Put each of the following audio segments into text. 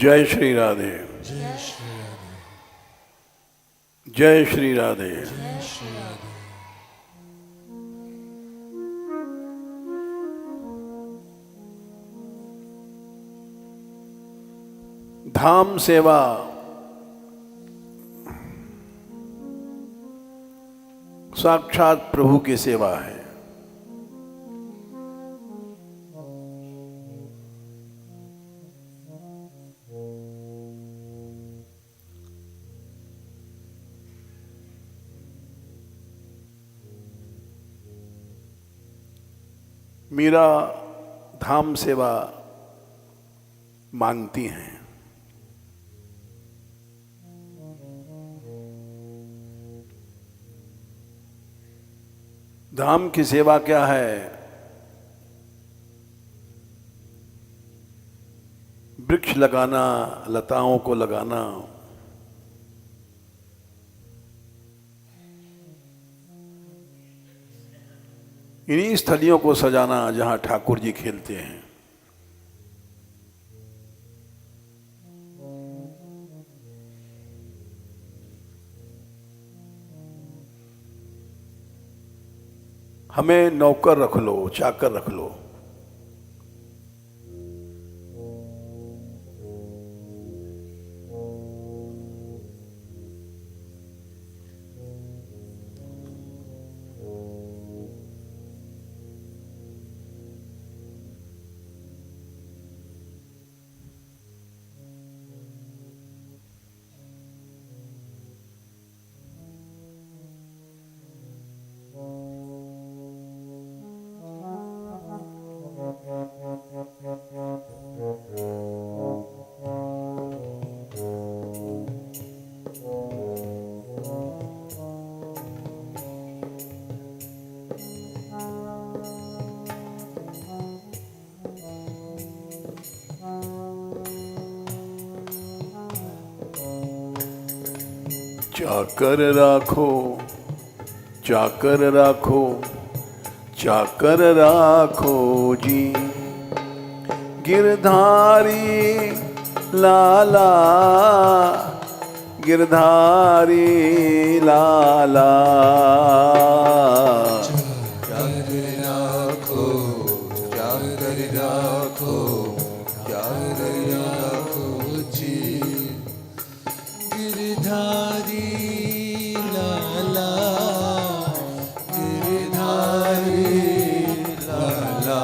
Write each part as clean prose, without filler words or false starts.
जय श्री राधे, जय श्री राधे, जय श्री राधे। जय श्री राधे। धाम सेवा साक्षात प्रभु की सेवा है। मीरा धाम सेवा मांगती हैं। धाम की सेवा क्या है? वृक्ष लगाना, लताओं को लगाना, इन्हीं स्थलियों को सजाना जहां ठाकुर जी खेलते हैं। हमें नौकर रख लो, चाकर रख लो, चाकर राखो, चाकर राखो, चाकर राखो जी। गिरधारी लाला, गिरधारी लाला। चाकर राखो, चाकर राखो, चाकर राखो जी। गिरधारी लाला, गिरधारी लाला।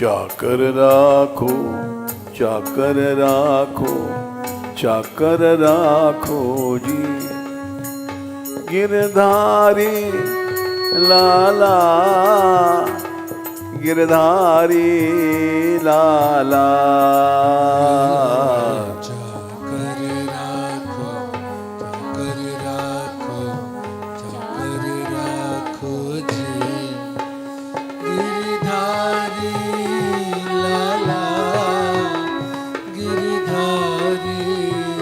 चाकर राखो, चाकर राखो, चाकर राखो जी। गिरधारी लाला, गिरधारी लाला। चाकर राखो, चाकर राखो, चाकर राखो जी। गिरधारी लाला, गिरधारी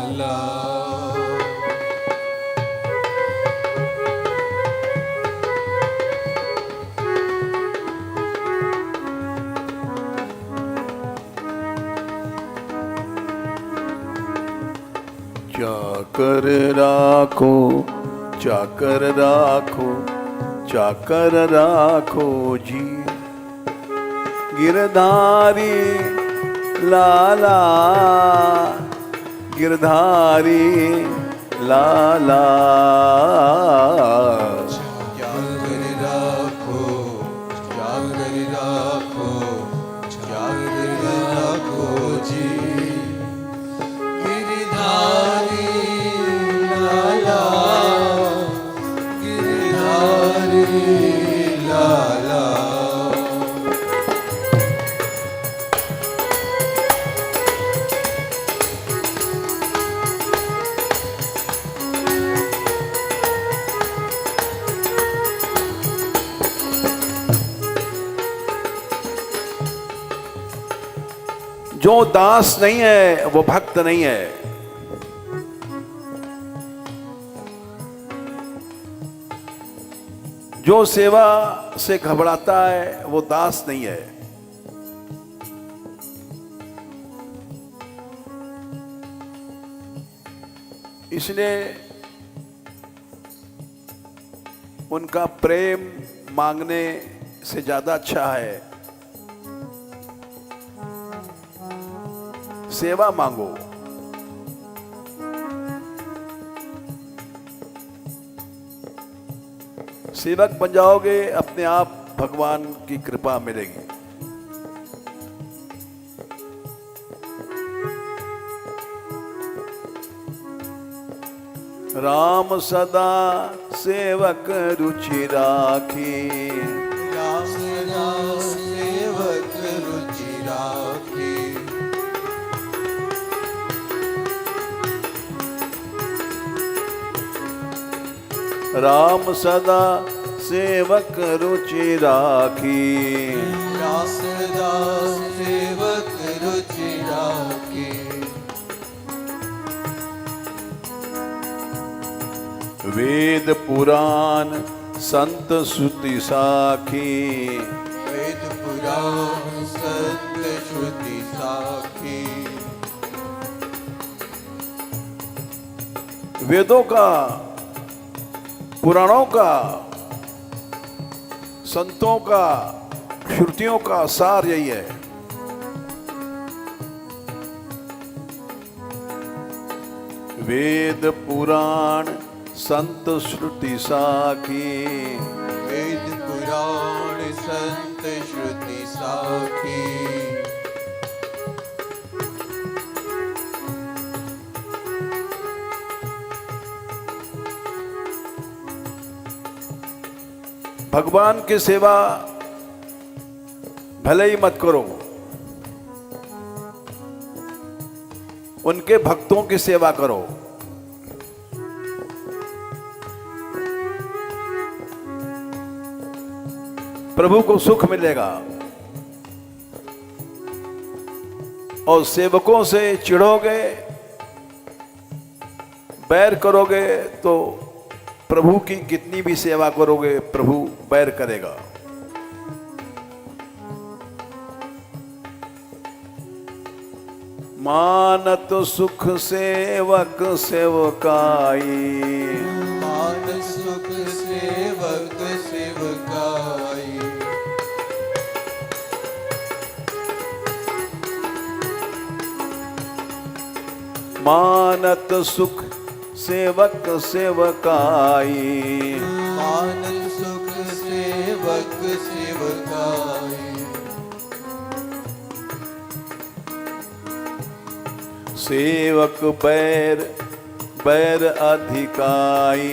लाला। चाकर राखो, चाकर राखो, चाकर राखो जी। गिरधारी लाला, गिरधारी लाला। चाकर राखो, चाकर राखो, चाकर राखो जी। गिरधारी लाला, गिरधारी लाला। जो दास नहीं है वो भक्त नहीं है। जो सेवा से घबराता है वो दास नहीं है। इसलिए उनका प्रेम मांगने से ज्यादा अच्छा है सेवा मांगो। सेवक बन जाओगे, अपने आप भगवान की कृपा मिलेगी। राम सदा सेवक रुचि राखी, राम सदा सेवक रुचि राखी। राम सदा सेवक रुचि राखी। राम सदा सेवक रुचि राखी। वेद पुराण संत श्रुति साखी, वेद पुराण संत श्रुति साखी। वेदों का, पुराणों का, संतों का, श्रुतियों का सार यही है। वेद पुराण संत श्रुति साखी, वेद पुराण संत श्रुति साखी। भगवान की सेवा भले ही मत करो, उनके भक्तों की सेवा करो। प्रभु को सुख मिलेगा। और सेवकों से चिढ़ोगे, बैर करोगे तो प्रभु की कितनी भी सेवा करोगे प्रभु बैर करेगा। मानत सुख सेवक सेवकाई, मान सुख सेवक सेवकाई। मानत सुख सेवक सेवकाई। मान सुख सेवक सेवकाई। सेवक बैर बैर अधिकाई।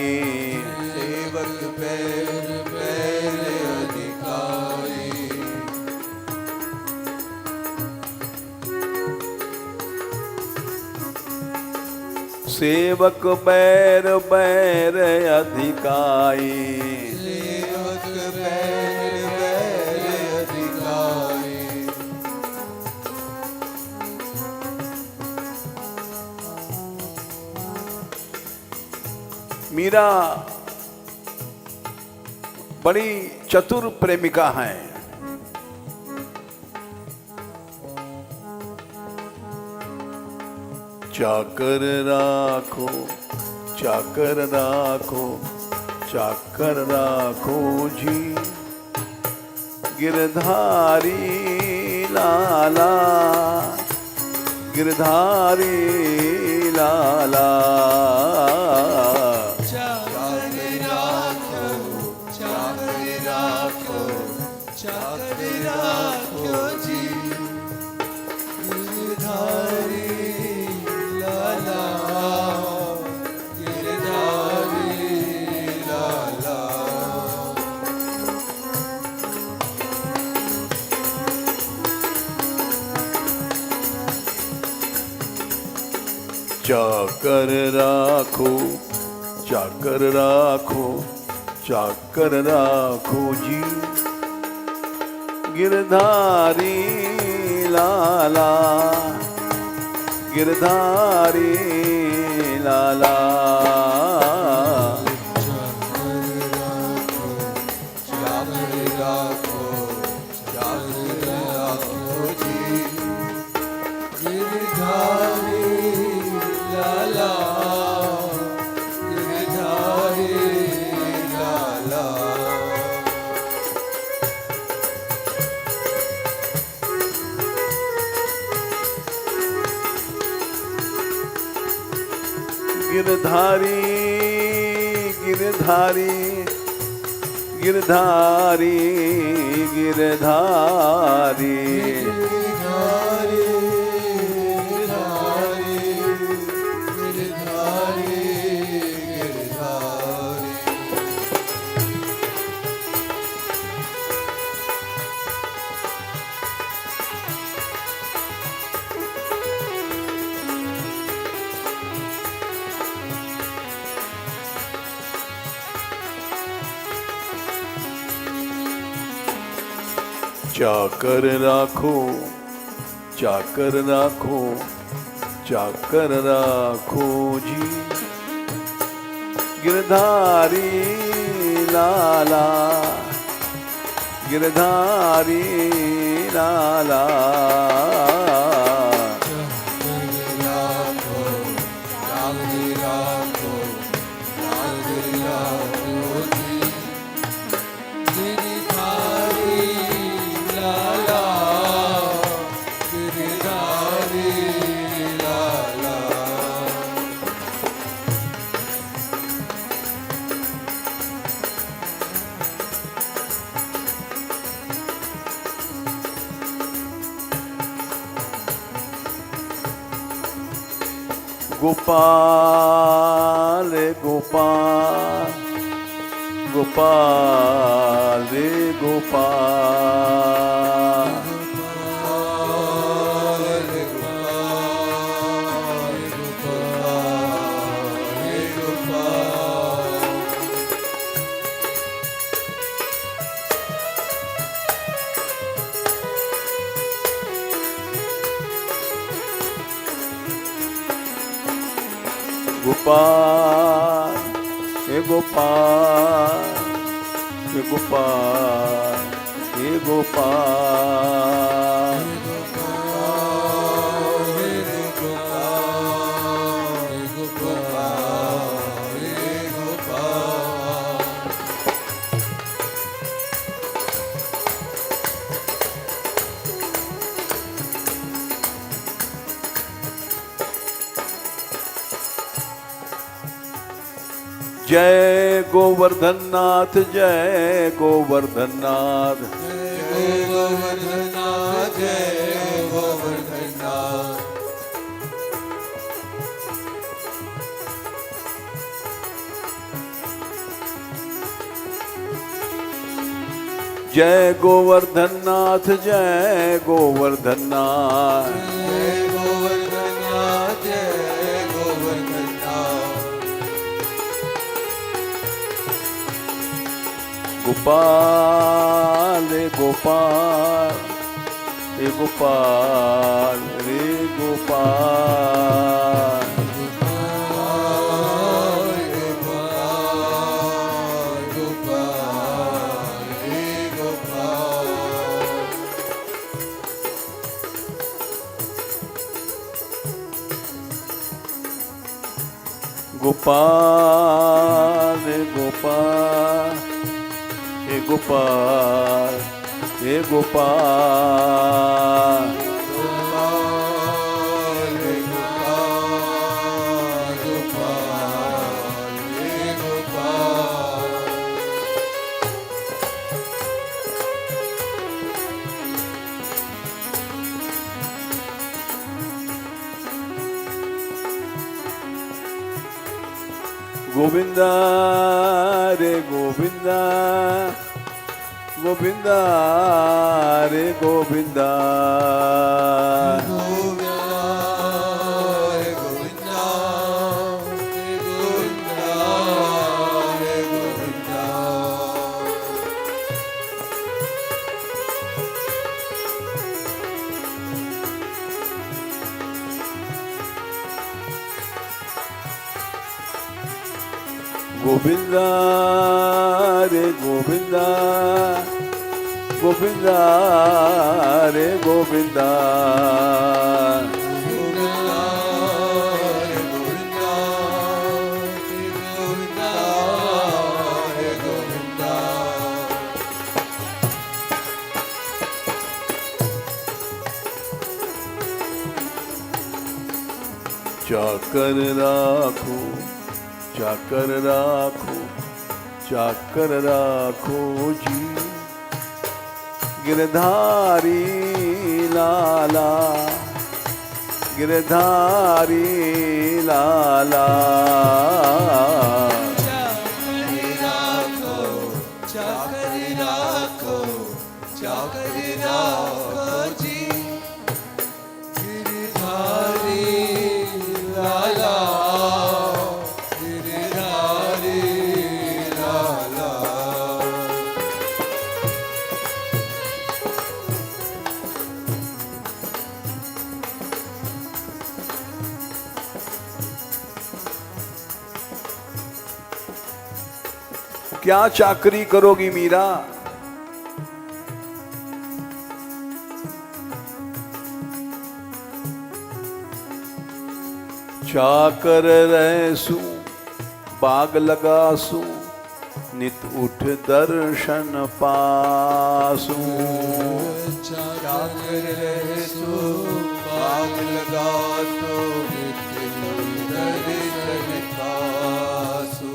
सेवक बैर बैर अधिकारी। सेवक बैर बैर अधिकाई। सेवक बैर बैर अधिकारी। मीरा बड़ी चतुर प्रेमिका हैं। चाकर राखो, चाकर राखो, चाकर राखो जी, गिरधारी लाला, गिरधारी लाला। चाकर राखो, चाकर राखो, चाकर राखो जी, गिरधारी लाला, गिरधारी लाला। चाकर राखो, चाकर राखो, चाकर राखो जी, गिरधारी लाला गिरधारी लाला गिरधारी गिरधारी गिरधारी गिरधारी चाकर राखो चाकर राखो चाकर राखो जी गिरधारी लाला गिरधारी लाला गोपाल गोपाल गोपाल गोपाल गोपाल हे गोपाल हे गोपाल हे गोपाल जय गोवर्धन नाथ जय गोवर्धन नाथ जय गोवर्धन नाथ जय गोवर्धन नाथ जय गोवर्धन नाथ जय गोवर्धन नाथ जय गोवर्धन नाथ जय गोवर्धन नाथ गोपाल रे गोपाल रे गोपाल रे गोपाल गोपाल रे गोपाल हे गोपाल हे गोपाल गोविंदा रे गोविंदा गोविंदा रे गोविंदा गोविंदा रे गोविंदा, गोविंदा रे गोविंदा, गोविंदा रे गोविंदा, गोविंदा रे गोविंदा। चाकर राखो, चाकर राखो, चाकर राखो जी, गिरधारी लाला, गिरधारी लाला। चाकरी राखो, चाकरी राखो, चाकरी राखो जी, गिरधारी लाला, गिरधारी लाला। क्या चाकरी करोगी मीरा? चाकर रहसू, बाग लगासू, नित उठ दर्शन पासू। चाकर रहसु, बाग लगासु, नित्य दर्शन पासु।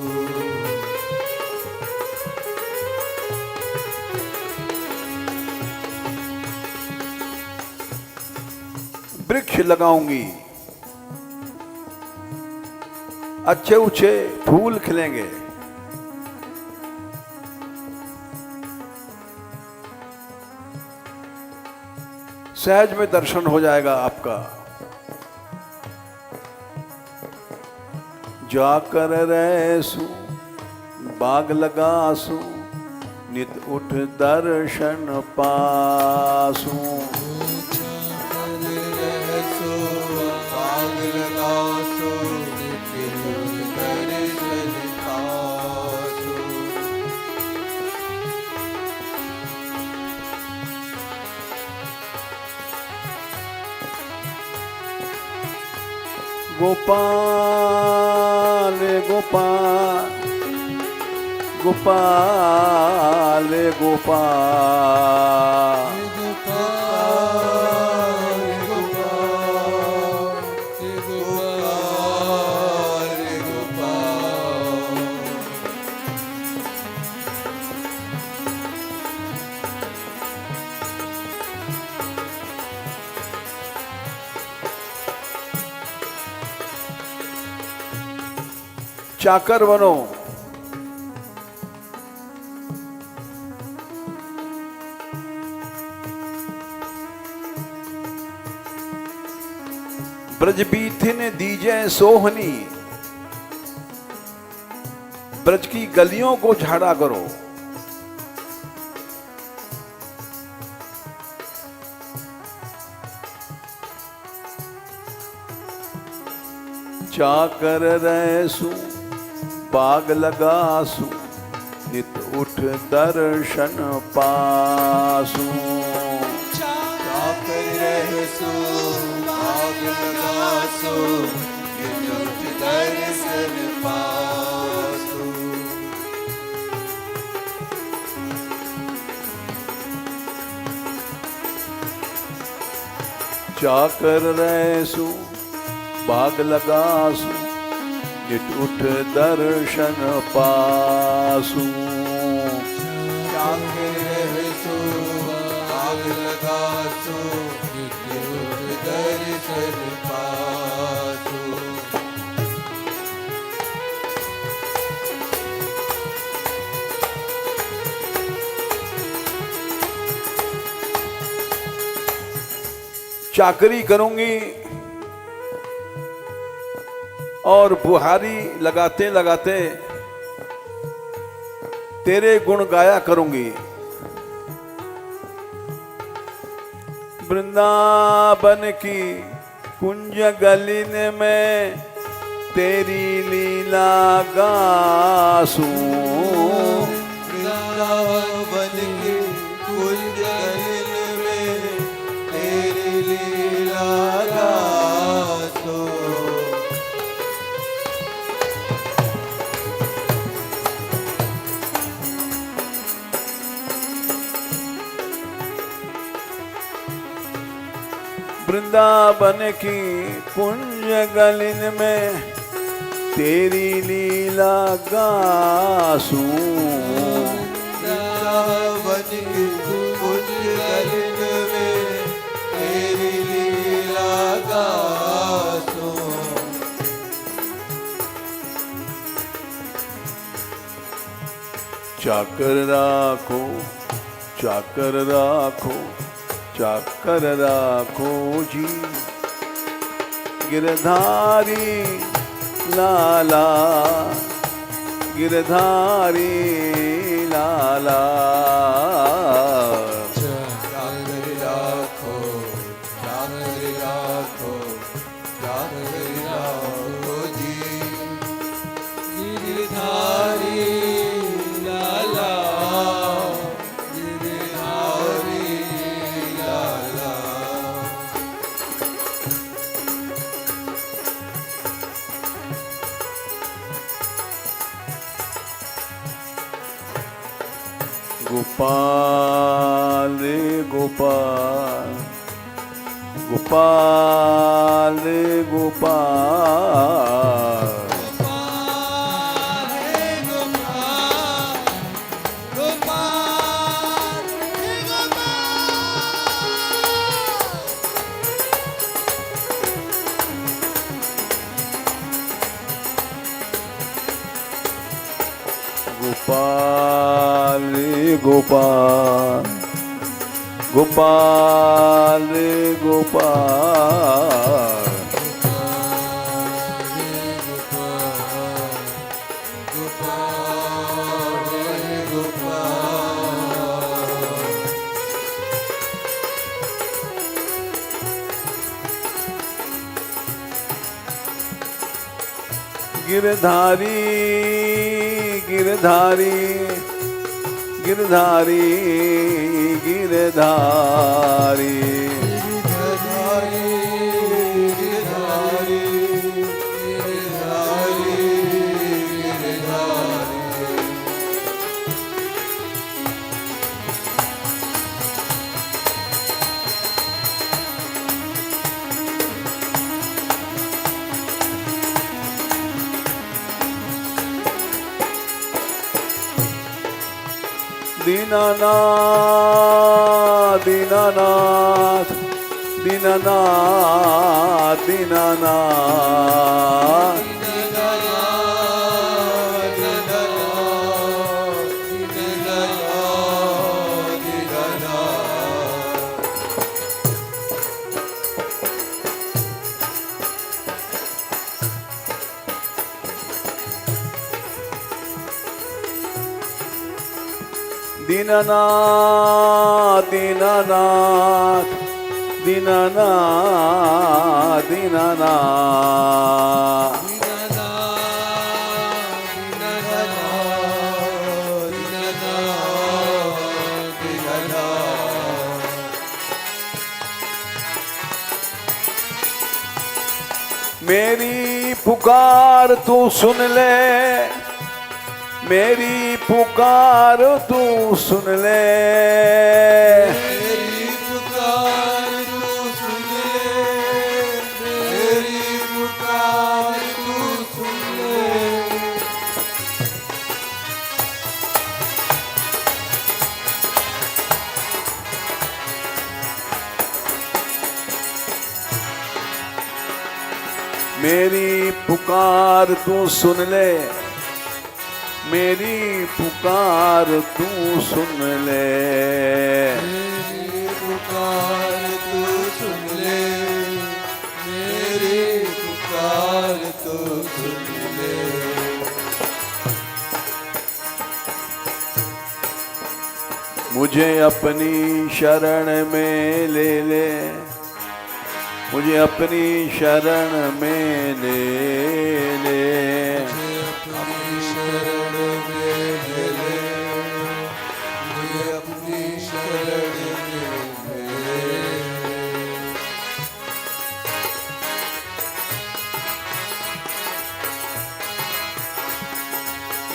वृक्ष लगाऊंगी, अच्छे ऊंचे फूल खिलेंगे, सहज में दर्शन हो जाएगा आपका। जाकर रहसू, बाग लगासू, नित उठ दर्शन पासू। चाकर रहसु, बाग लगासु, नित्य दर्शन पासु। गोपाल गोपाल, गोपाल गोपाल, गोपाल गोपाल, गोपाल गोपाल। चाकर बनो, ब्रजबीथिन दीजे सोहनी, ब्रज की गलियों को झाड़ा करो। चाकर रहसू, बाग लगासू, नित उठ दर्शन पासू। चाकर रहसु, बाग लगासु, नित उठ दर्शन पासु। चाकर रहसू, बाग लगासू, नित उठ दर्शन पासू। चाकर रहसु, बाग लगासु, नित उठ दर्शन पासु। चाकरी करूंगी और बुहारी लगाते लगाते तेरे गुण गाया करूंगी। वृंदावन की कुंज गलिन में तेरी लीला गासूं वृंदावन के कुंज गलिन में तेरी लीला गासो। वृंदावन की कुंज गलिन में तेरी लीला गासूं वृंदावन की कुंज गलिन में तेरी लीला गासो। चाकर राखो चाकर राखो चाकर राखो जी गिरधारी लाला गिरधारी लाला। चाकर राखो चाकर राखो चाकर राखो जी गिरधारी लाला गिरधारी लाला। गोपाल गोपाल गोपाल गोपाल गोपाल गोपाल गोपाल गोपाल गिरधारी गिरधारी गिरधारी गिरधारी दीनानाथ दीनानाथ दीनानाथ दीनानाथ दीनानाथ दीनानाथ दीनानाथ दीनानाथ मेरी पुकार तू सुन ले मेरी पुकार तू सुन ले मेरी पुकार तू सुन ले मेरी पुकार तू सुन ले। मेरी पुकार तू सुन ले मेरी पुकार तू सुन ले मेरी पुकार तू सुन ले मेरी पुकार तू सुन ले। मुझे अपनी शरण में ले ले मुझे अपनी शरण में ले ले। अपनी शरण में ले ले, मुझे अपनी शरण में ले ले।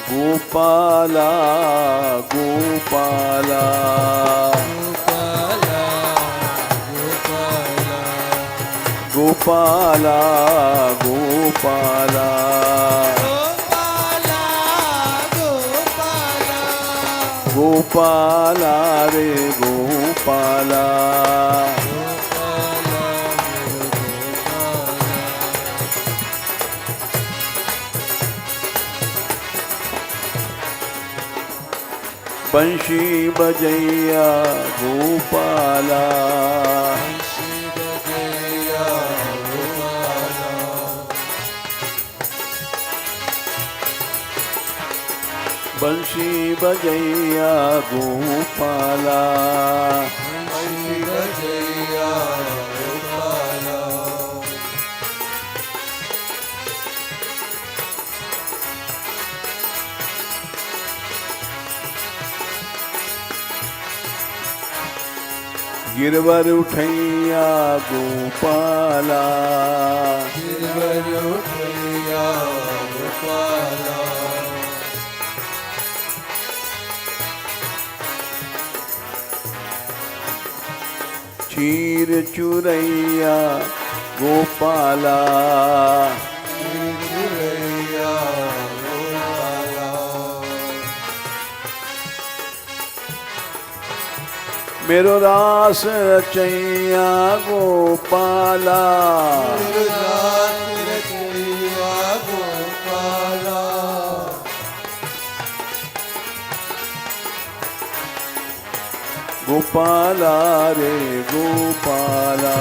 गोपाला गोपाला गोपाला गोपाला गोपाला गोपाला गोपाला रे गोपाला। बंशी बजैया गोपाला बंशी बजैया गोपाला। गिरवर उठैया गोपाला गिरवर उठैया गोपाला। चीर चुरैया गोपाला चुरैया गोपाला। मेरो रास रचैया गोपाला रचैया गोपाला। गोपाला रे गोपाला।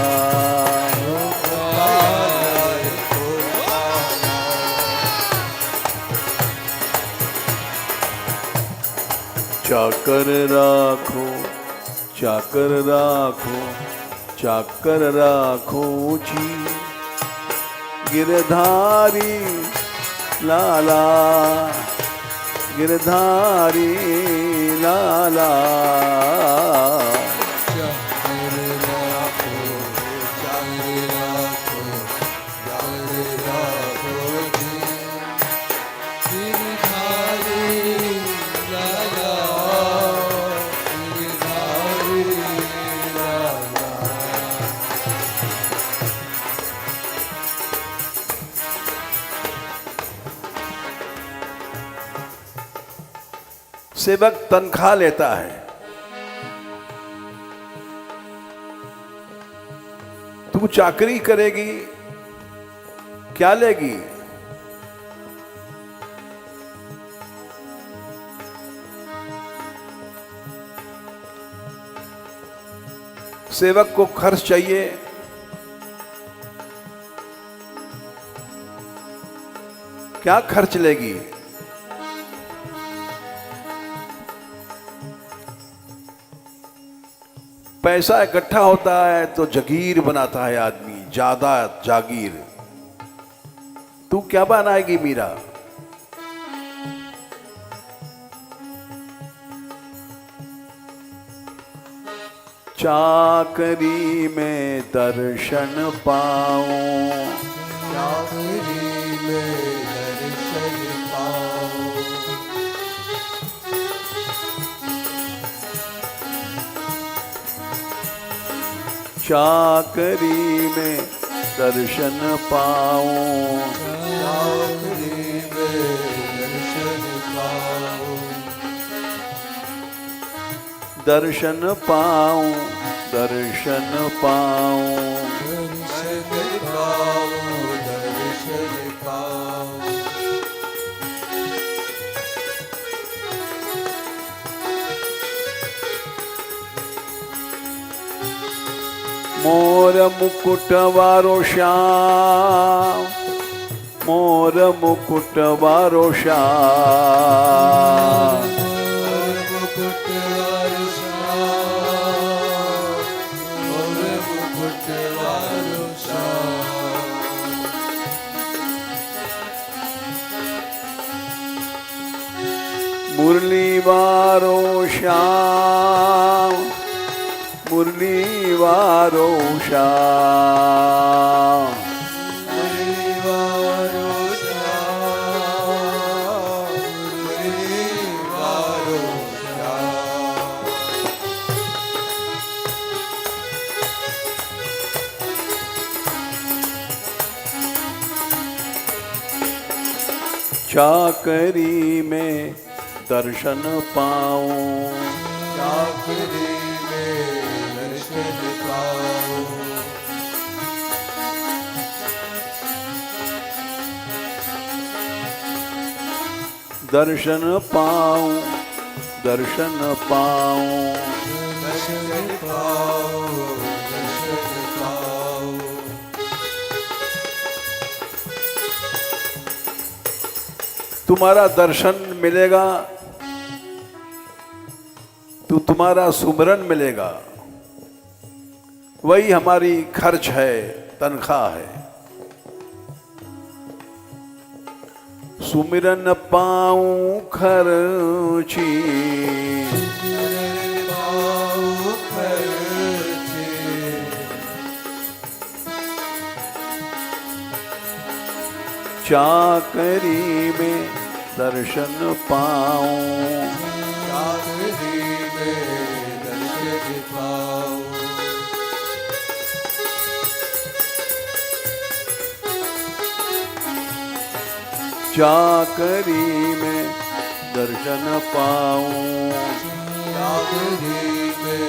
चाकर राखो चाकर राखो चाकर राखो जी गिरधारी लाला गिरधारी लाला। सेवक तनख्वाह लेता है, तू चाकरी करेगी क्या लेगी? सेवक को खर्च चाहिए, क्या खर्च लेगी? पैसा इकट्ठा होता है तो जगीर बनाता है आदमी, ज्यादा जागीर। तू क्या बनाएगी मीरा? चाकरी में दर्शन पाऊं, चाकरी में दर्शन पाऊं। चाकरी में दर्शन पाऊं, चाकरी में दर्शन पाऊं। दर्शन पाऊं दर्शन पाऊं। दर्शन पाऊं दर्शन पाऊं। मोर मुकुट वारो श्याम, मोर मुकुट वारो श्याम। मोर मुकुट वारो श्याम, मोर मुकुट वारो श्याम। वारो श्याम, मुरली वारो श्याम, मुरली वारो श्याम, मुरली वारो श्याम। चाकरी में दर्शन पाऊं, चाकरी में दर्शन पाऊं, दर्शन पाऊं, दर्शन पाऊं। दर्शन पाऊं, दर्शन पाऊं। तुम्हारा दर्शन मिलेगा तो तुम्हारा सुमरन मिलेगा, वही हमारी खर्च है, तनख्वाह है। सुमिरन पाऊं खर्ची, सुमिरन पाऊं खर्ची, चाकरी में दर्शन पाऊं, चाकरी में दर्शन पाऊं। चाकरी में दर्शन पाऊं। चाकरी में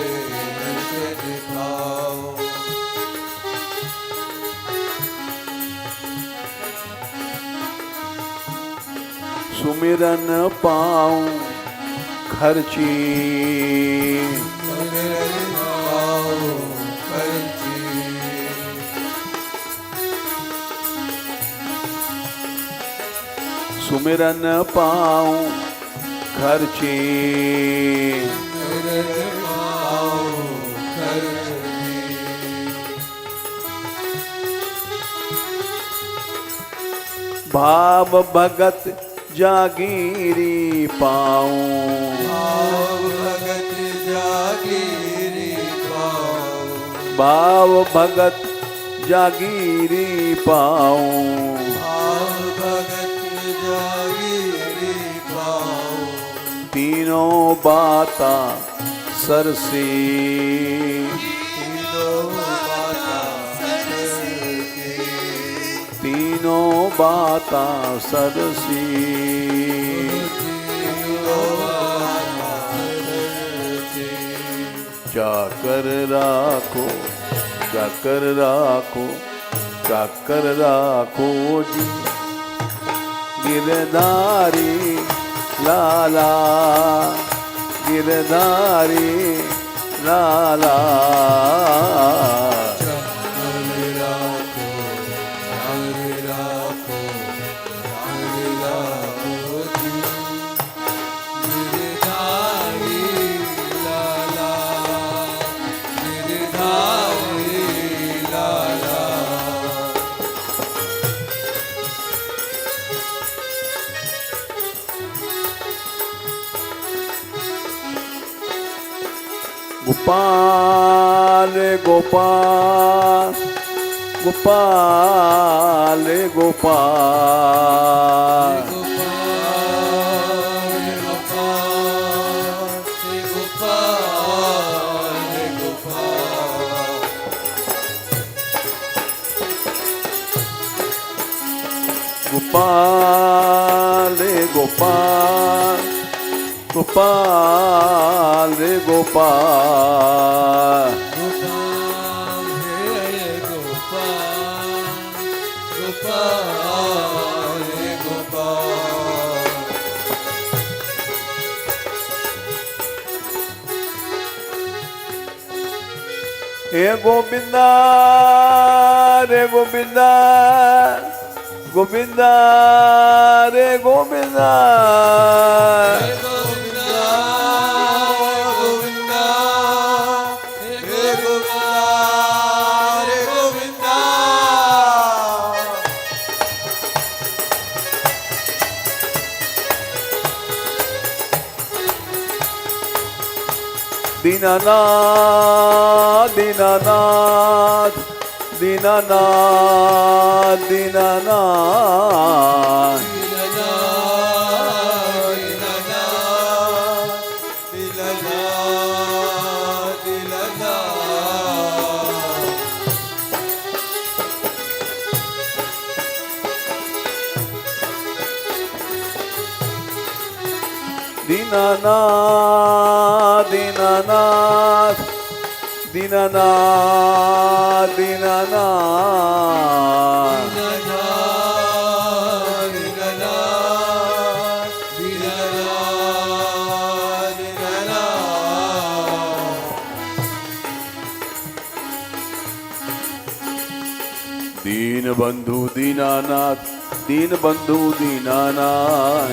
दर्शन पाऊं। सुमिरन पाऊं खर्ची, सुमिरन पाऊं खर्ची, सुमिरन पाऊं खर्ची, सुमिरन पाऊं खर्ची। भाव भगत जागीरी पाऊं, भाव भगत जागीरी पाऊं, भाव भगत जागीरी पाऊं। भाव भगत जागीरी पाऊं। तीनों बाता सरसी, तीनों बाता सरसी, तीनों बाता सरसी। तीनों बाता सरसी। जाकर राखो, जाकर राखो, जाकर राखो जी गिरधारी लाला, गिरधारी लाला। चाकर राखो, चाकर राखो, चाकर राखो जी गिरधारी लाला, गिरधारी लाला। गोपाल गोपाल, गोपाल गोपाल, गोपाल गोपाल गोपाल गोपाल गोपाल, गोपाल गोपाल। गोपाल हे गोपाल, गोपाल हे गोपाल। हे गोविंदा रे गोविंदा, गोविंदा रे गोविंदा, हे गोविंदा, गोविंदा, हे गोविंदा, हे गोविंदा। दीनानाथ दीनानाथ दीनानाथ दीनानाथ दीनानाथ दीनानाथ दीनानाथ दीनानाथ दीन बंधु दीनानाथ दीन बंधु दीनानाथ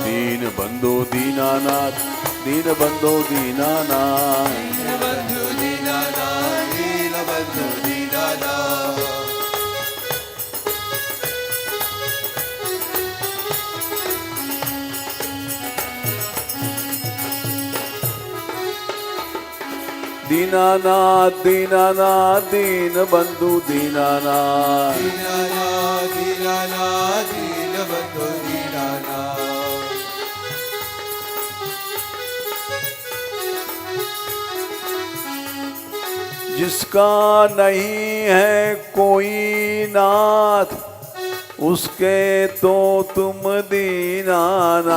दीन बंधु दीनानाथ दीन बंधु दीनानाथ दीनानाथ दीनानाथ दीन बंधु दीनानाथ जिसका नहीं है कोई नाथ उसके तो तुम दीनानाथ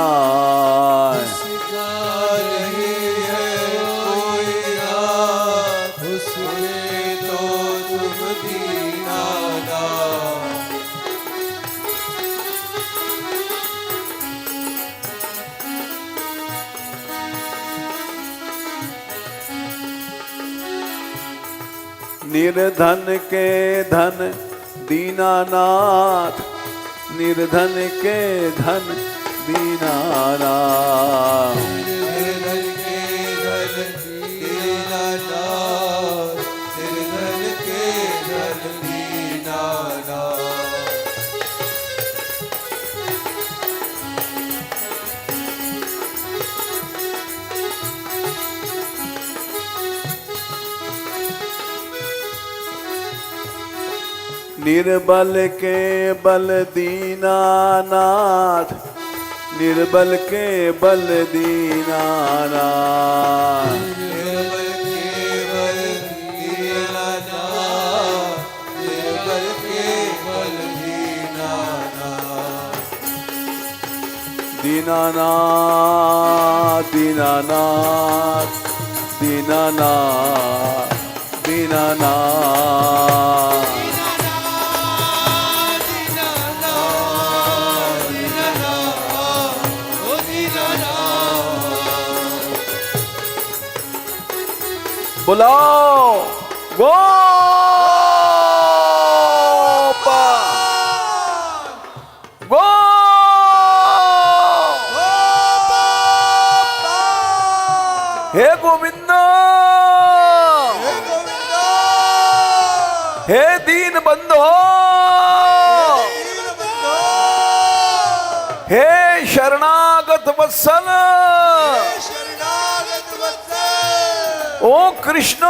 निर्धन के धन दीनानाथ निर्धन के धन दीनानाथ निर्बल के बल दीनानाथ निर्बल के बल दीनानाथ दीनानाथ दीनानाथ दीनानाथ दीनानाथ बुलाओ गोपाल हे गोविंद हे दीन बंधो हे शरणागत वत्सल ओ कृष्ण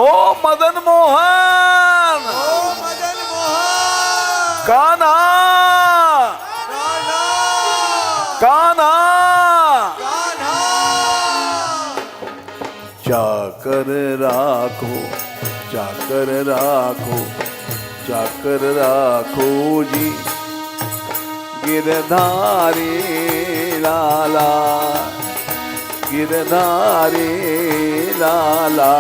ओ मदन मोहन कान्हा कान्हा चाकर राखो चाकर राखो चाकर राखो जी गिरधारी लाला गिरधारी लाला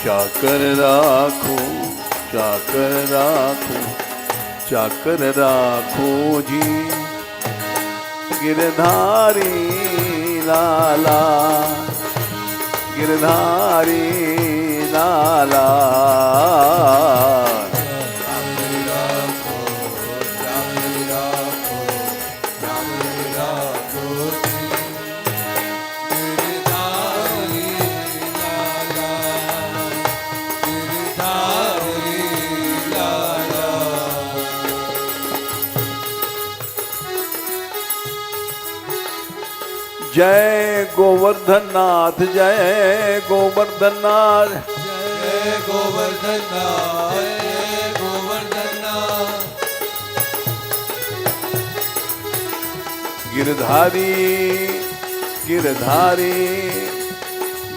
चाकर राखो चाकर राखो चाकर राखो जी गिरधारी लाला गिरधारी लाला जय गोवर्धन नाथ, जय गोवर्धन नाथ, जय गोवर्धन नाथ, जय गोवर्धन नाथ। गिरधारी गिरधारी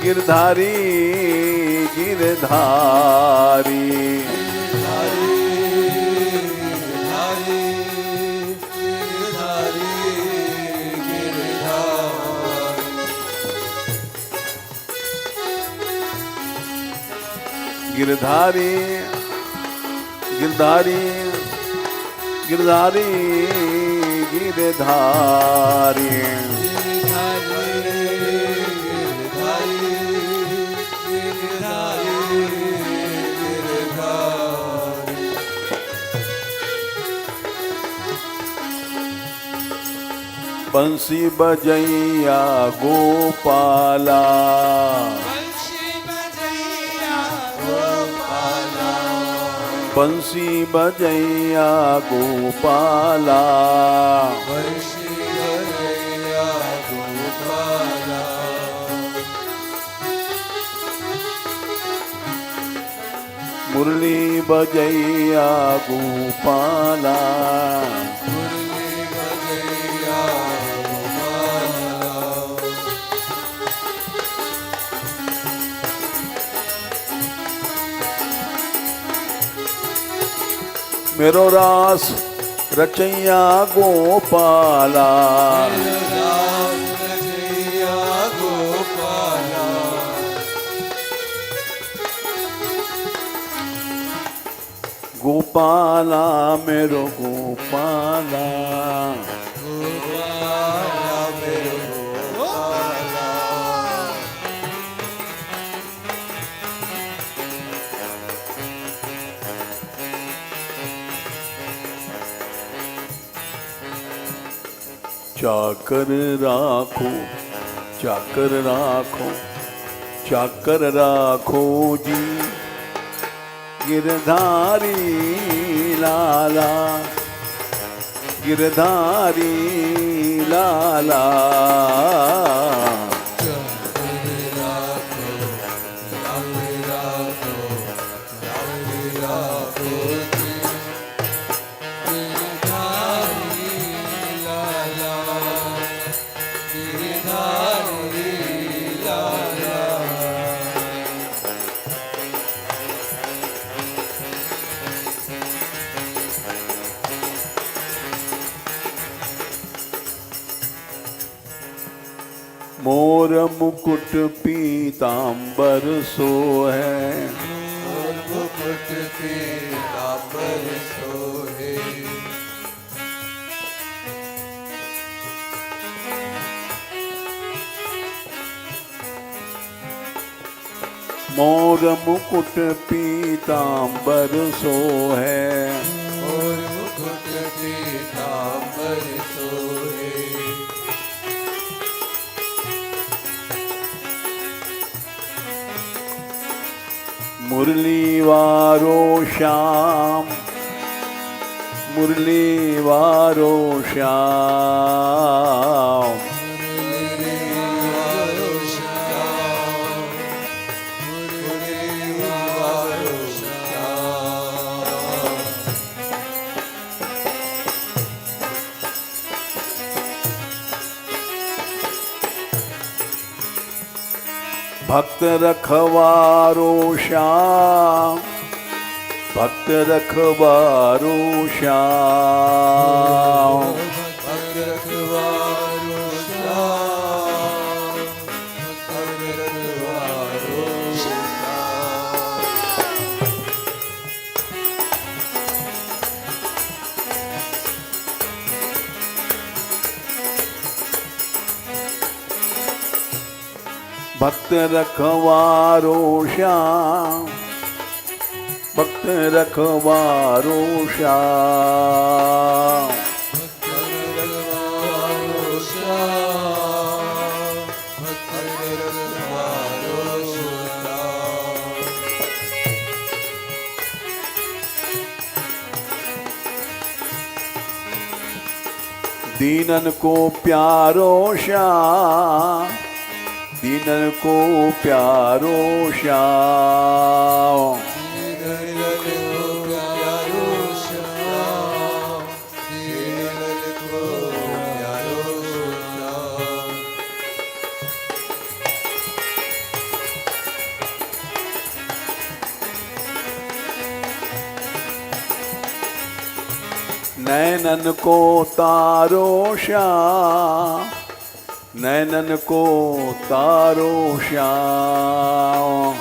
गिरधारी गिरधारी गिरधारी गिरधारी गिरधारी गिरधारी बंसी बजैया गोपाला, बंसी बजैया गोपाला, बंसी बजैया गोपाला। मुरली बजैया गोपाला, मुरली बजैया गोपाला। मेरो रास रचैया गोपाला, राम रचैया गोपाला। गोपाला मेरो गोपाला, गोपाला मेरो गोपाला। चाकर राखो, चाकर राखो, चाकर राखो जी गिरधारी लाला, गिरधारी लाला। मोर मुकुट पीतांबर सोहै, मोर मुकुट पीतांबर सोहे। मोर मुकुट पीतांबर सोहै, मोर मुकुट पीतांबर सोहे। मुरली वारो श्याम, मुरली वारो श्याम, मुरली वारो श्याम, मुरली वारो श्याम। भक्त रखवारो श्याम, भक्त रखवारो श्याम, भक्त रखवारो श्याम, भक्त रखवारो श्याम। भक्त रखवारो श्याम, भक्त रखवारो श्याम। दीनन को प्यारो श्याम, दीनन को प्यारो श्याम। नैनन को तारो श्याम, नैनन को तारो श्याम।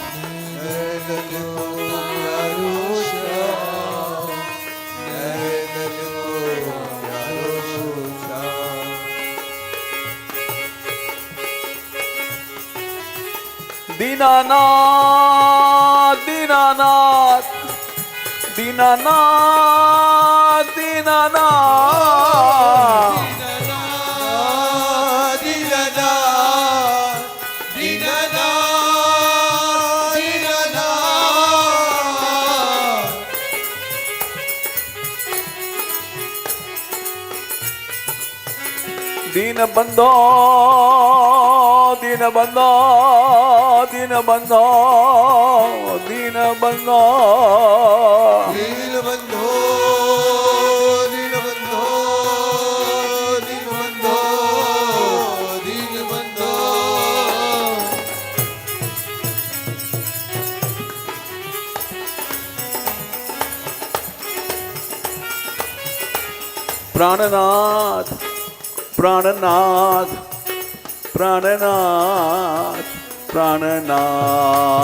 दीनानाथ दीनानाथ दीनानाथ दीनानाथ दीन बंधो दीन बंधो दीन बंधो दीन बंधो दीन बंधो दीन बंधो दीन बंधो दीन बंधो। प्राणनाथ प्राणनाथ प्राणनाथ प्राणनाथ।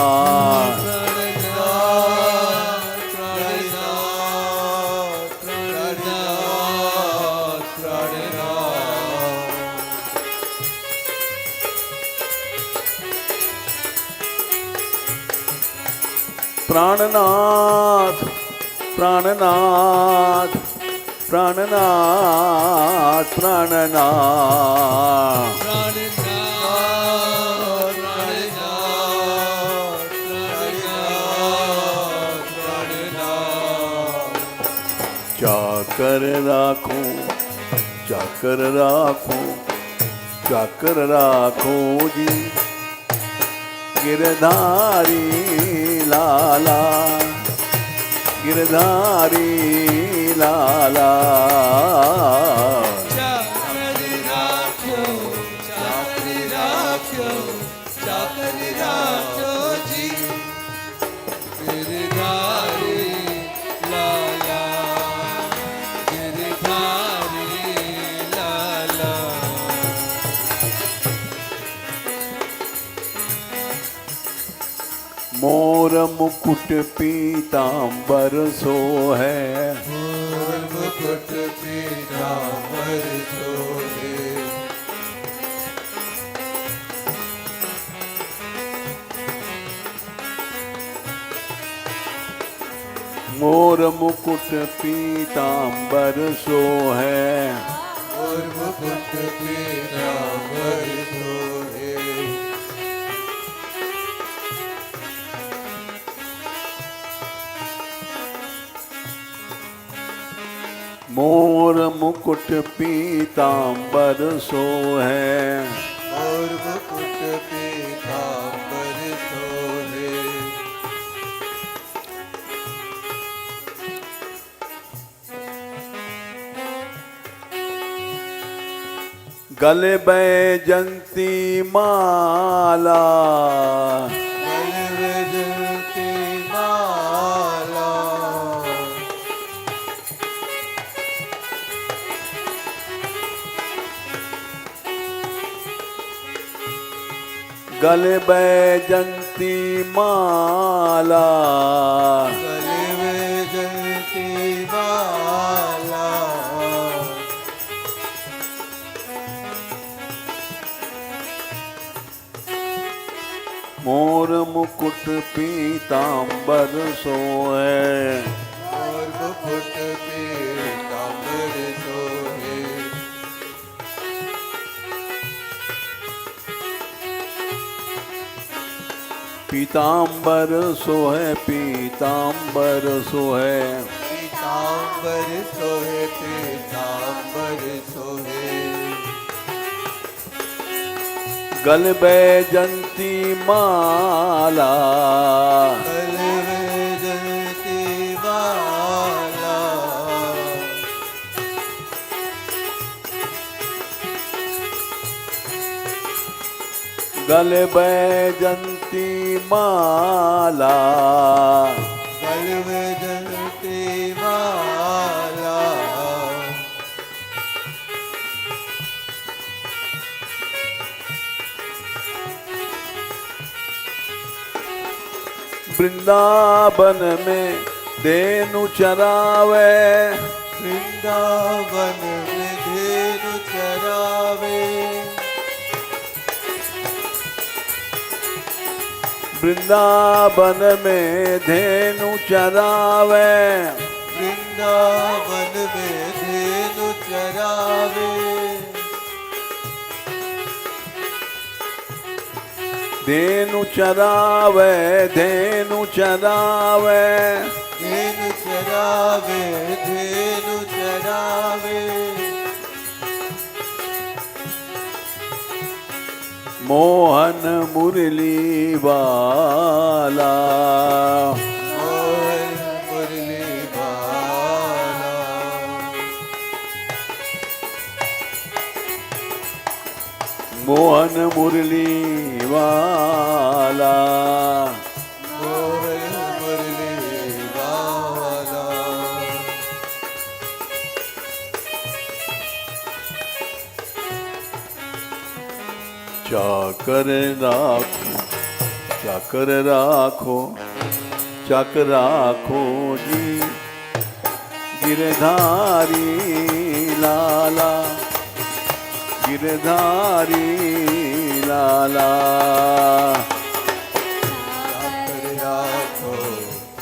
प्राणनाथ प्राणनाथ प्राणनाथ प्राणनाथ। चाकर राखो चाकर राखो चाकर राखो जी गिरधारी लाला गिरधारी लाला। चाकर राखो चाकर राखो चाकर राखो जी गिरधारी लाला गिरधारी लाला। मोर मुकुट पीतांबर सो है, मोर मुकुट पीतांबर सोहे। मोर मुकुट पीतांबर सो है, मोर मुकुट पीतांबर सोहे। मोर मुकुट पीतांबर सो है। मोर मुकुट पीतांबर सोहे। गले बैजंती माला, गले बैजंती माला। गले बैजंती माला, गले बैजंती माला। मोर मुकुट पीतांबर सोहे, और मुकुट पीतांबर सोहे। पीतांबर सोहे, पीतांबर सोहे। पीतांबर सोहे, पीतांबर सोहे। गल बैजंती माला, गल बैजंती माला। गल बैजंती माला। गल बैजंती माला। वृंदावन में धेनु चरावे, वृंदावन में धेनु चरावे। वृंदावन में धेनु चरावे। वृंदावन में धेनु चरावे। धेनु चरावे, धेनु चरावे। धेनु चरावे, धेनु चरावे। मोहन मुरली वाला, मोहन मुरली वाला। मोहन मुरली वाला। मोहन मुरली वाला। चाकर राखो, चाकर राखो, चाकर राखो जी गिरधारी लाला, गिरधारी लाला। चाकर राखो,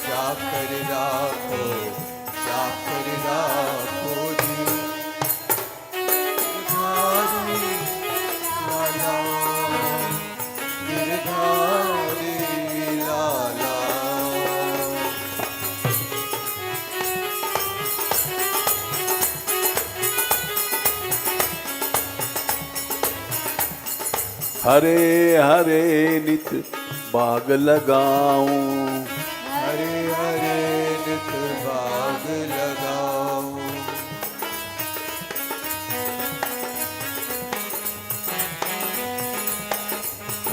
चाकर राखो, चाकर राखो जी गिरधारी लाला, गिरधारी लाला। हरे हरे नित बाग लगाऊं, हरे हरे नित बाग लगाओ।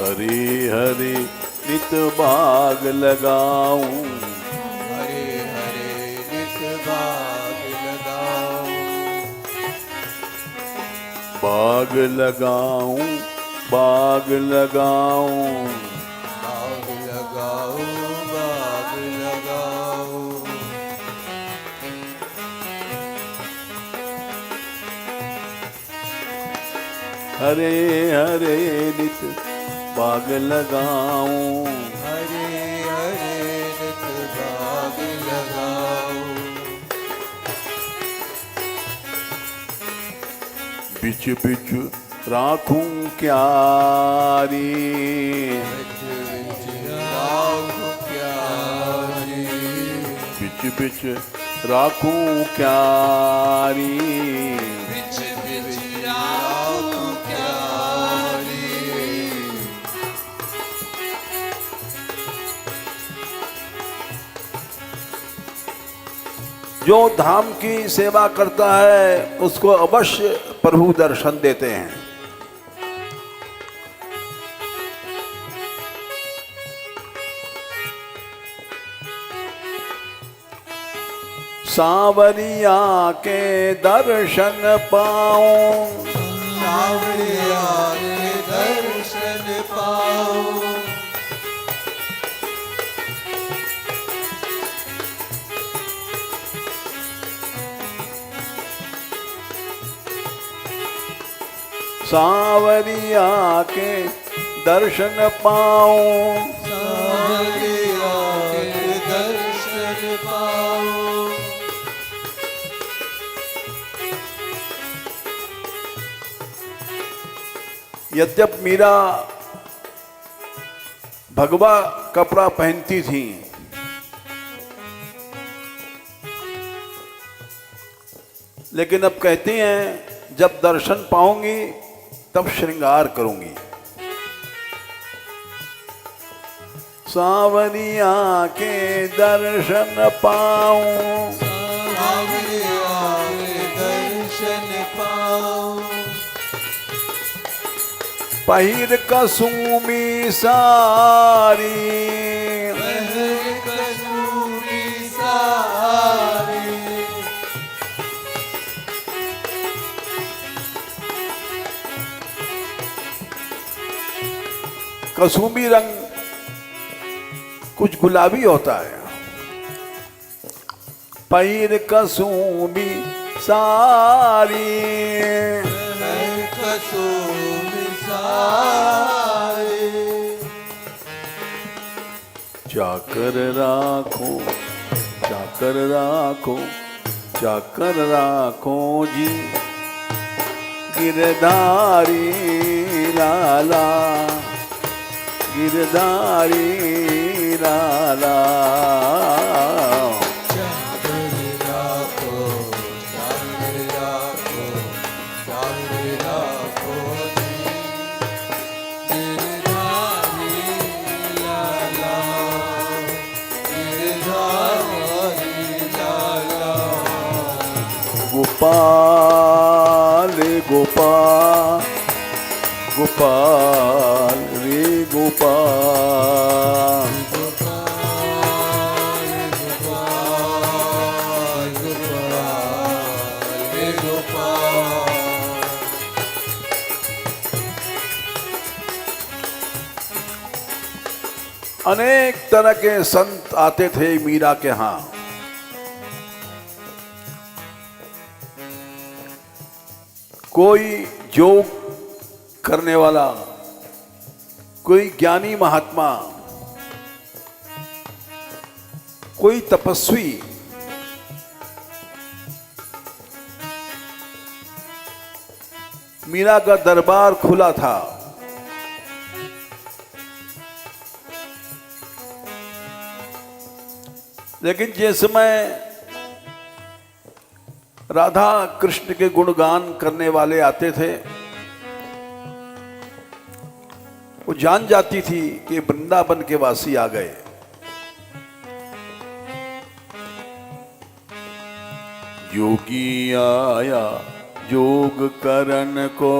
हरे हरे नित बाग लगाऊं। हरे हरे नित बाग लगाओ। बाग लगाऊं, बाग लगाऊं। बाग लगाओ, बाग लगाओ। हरे हरे नित बाग लगाऊं। हरे हरे नित बाग लगाओ। बिच बिच राखूं क्यारी, बिच बिच राखो क्यारी। बिच बिच राखूं क्यारी। बिच बिच राखो क्यारी। जो धाम की सेवा करता है उसको अवश्य प्रभु दर्शन देते हैं। सांवरिया के दर्शन पाऊं, सांवरिया के दर्शन पाओ। सांवरिया के दर्शन पाऊं। सांवरिया के दर्शन पाऊं। यद्यप मीरा भगवा कपड़ा पहनती थी, लेकिन अब कहती हैं जब दर्शन पाऊंगी तब श्रृंगार करूंगी। सांवरिया के दर्शन पाऊं। सांवरिया के दर्शन पाऊं। पहिर कसूमी सारी। पहर कसूरी सारी। कसूमी रंग कुछ गुलाबी होता है। पहिर कसूमी सारी। पहर कसूरी सारी। चाकर राखो, चाकर राखो, चाकर राखो जी गिरधारी लाला, गिरधारी लाला। चाकर राखो, चाकर राखो, चाकर राखो जी गिरधारी लाला, गिरधारी लाला। गोपाल गोपाल गोपाल रे गोपाल। गोपाल गोपाल गोपाल रे गोपाल। अनेक तरह के संत आते थे मीरा के यहाँ। कोई योग करने वाला, कोई ज्ञानी महात्मा, कोई तपस्वी, मीरा का दरबार खुला था। लेकिन जिस समय राधा कृष्ण के गुणगान करने वाले आते थे, वो जान जाती थी कि वृंदावन के वासी आ गए। योगी आया योग करन को,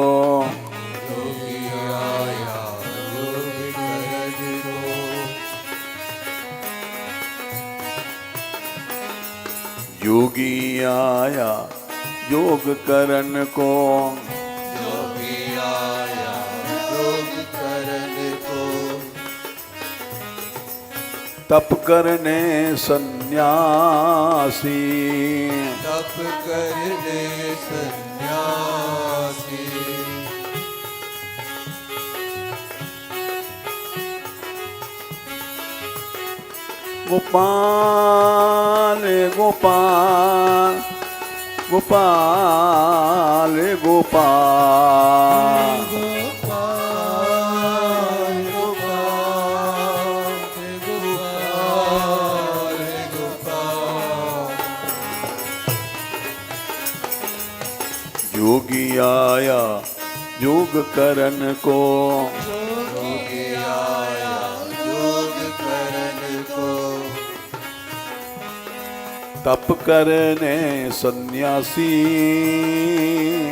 योगी आया योग करन को। योगी आया योग करन को। योगी आया योग करन को। तप करने सन्यासी, तप करने सन्यासी। गोपाल गोपाल गोपाल गोपाल। गोपाल गोपाल गोपाल गोपाल। योगी आया योग करन को। योगी आया योग करन को। तप करने सन्यासी,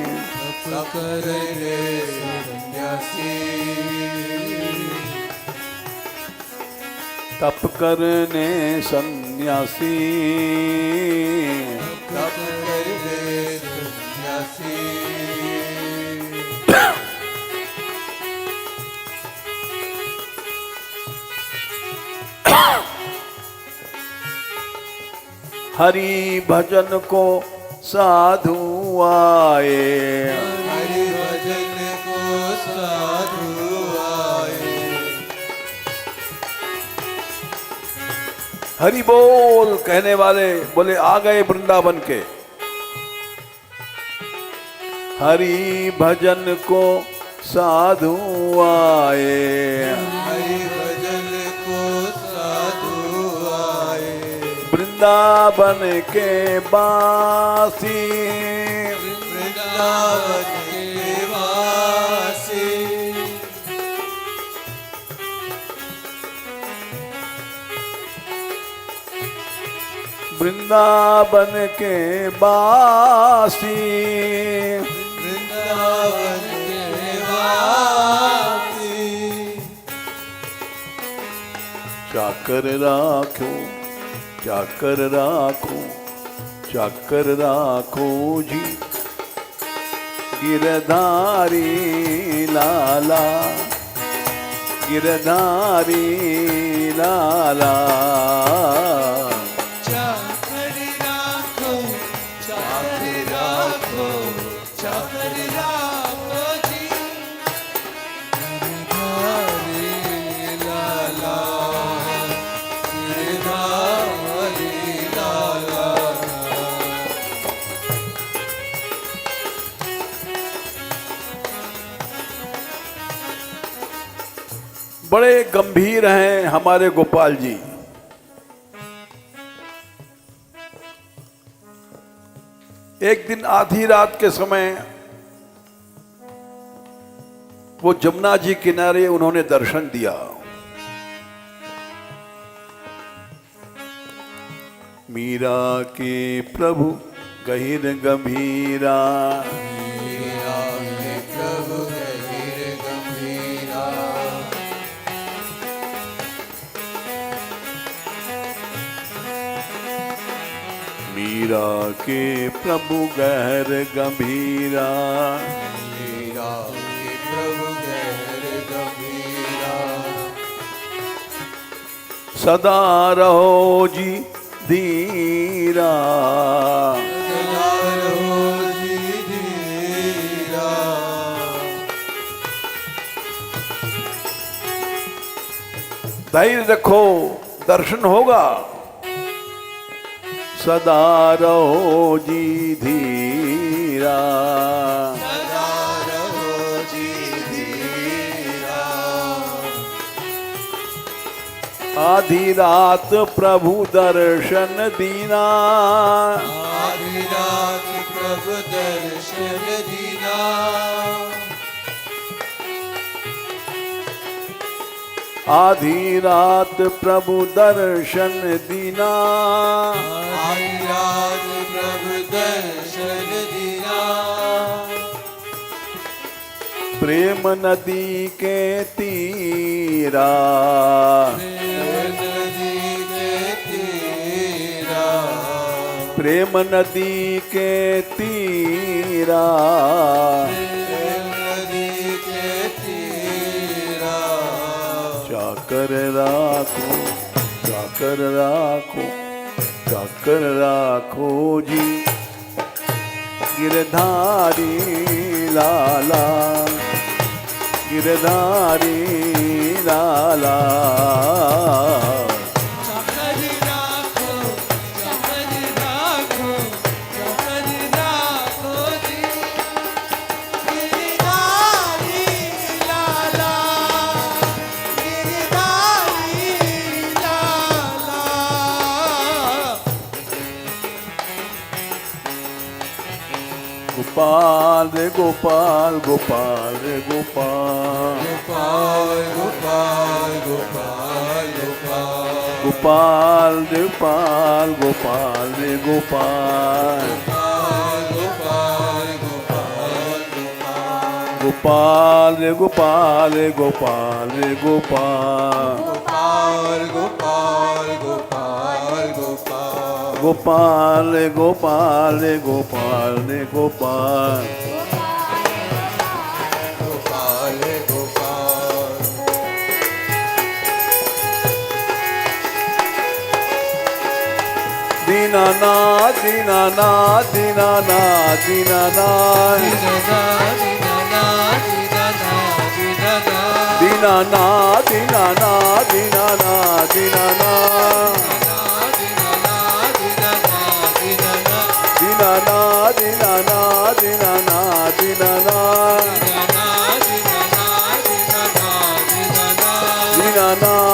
तप करने सन्यासी। तप करने सन्यासी। तप करने सन्यासी। हरि भजन को साधु आए। हरि भजन को साधु आए। हरि बोल कहने वाले बोले आ गए वृंदावन के। हरि भजन को साधु आए, हरि भजन को साधु आए। वृंदावन के बासी, वृंदावन के वासी। वृंदावन के बासी, वृंदावन के वासी। चाकर राखो, चाकर राखो, चाकर राखो जी गिरधारी लाला, गिरधारी लाला। चाकर राखो, चाकर राखो, चाकर राखो जी गिरधारी लाला, गिरधारी लाला। बड़े गंभीर हैं हमारे गोपाल जी। एक दिन आधी रात के समय वो जमुना जी किनारे उन्होंने दर्शन दिया। मीरा के प्रभु गहिर गंभीरा, मीरा के प्रभु गहिर गंभीरा। मीरा के प्रभु गहर गंभीरा, मीरा के प्रभु गहर गंभीरा। सदा रहो जी धीरा, सदा रहो जी धीरा। धैर्य रखो दर्शन होगा। सदा रहो जी धीरा, सदा रहो जी धीरा। आधी रात प्रभु दर्शन दीना, आधी रात प्रभु दर्शन दीना। आधी रात प्रभु दर्शन दीना। आधी रात प्रभु दर्शन दीना। प्रेम नदी के तीरा, प्रेम नदी के तीरा। प्रेम नदी के तीरा। प्रेम नदी के तीरा। चाकर राखो, चाकर राखो, चाकर राखो जी गिरधारी लाला, गिरधारी लाला। चाकर राखो, चाकर राखो, चाकर राखो जी गिरधारी लाला, गिरधारी लाला। गोपाल रे गोपाल, गोपाल रे गोपाल, गोपाल गोपाल गोपाल गोपाल। गोपाल रे गोपाल, गोपाल रे गोपाल, गोपाल गोपाल गोपाल। गोपाल रे गोपाल रे गोपाल रे गोपाल, गोपाल गोपाल गोपाल गोपाल। गोपाल रे गोपाल रे गोपाल रे गोपाल। गोपाल गोपाल। दीनानाथ दीनानाथ दीनानाथ दीनानाथ दीनानाथ दीनानाथ दीनानाथ दीनानाथ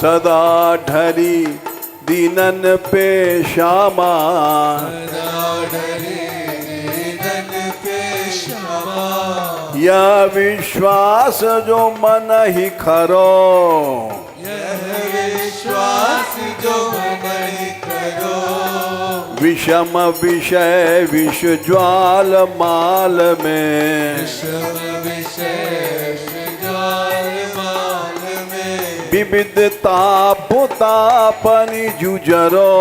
सदा ढली दीनन पे श्यामा यह विश्वास जो मन ही खरो विश्वास जो मन करो विषम विषय विष ज्वाल माल में विषम विशेष ज्वाल माल में विविध ताप तापनि जुजरो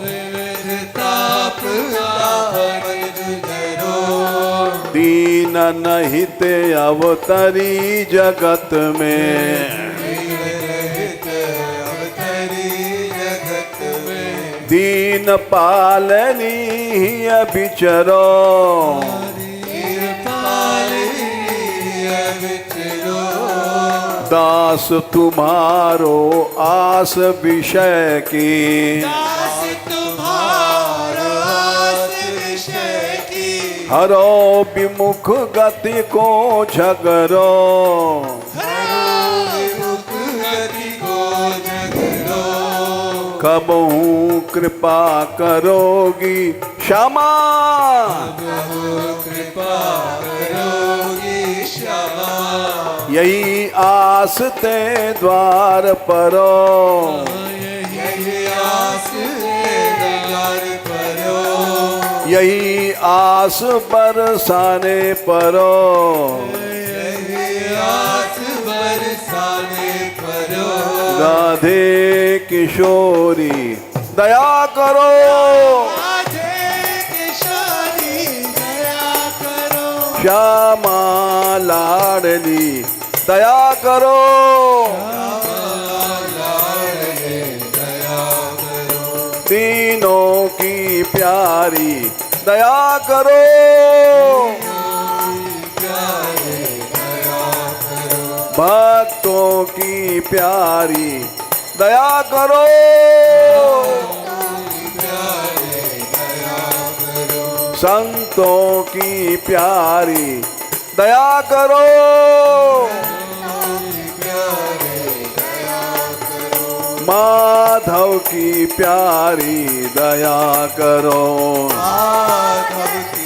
विविध ताप तापन जुझरो दीन नहित अवतरी जगत में दीन पालनी बिचरो दास तुम्हारो आस विषय की हरो विमुख गति को झगरो कबहू कृपा करोगी क्षमा कृपा करोगी क्षमा यही आस ते द्वार परो यही आस द्वार परो यही आस बरसाने परो यही आस बरसाने परो राधे किशोरी दया करो श्यामा लाडली दया करो तीनों की प्यारी दया करो भक्तों की प्यारी दया करो संतों की प्यारी दया करो माधव की प्यारी दया करो माधव की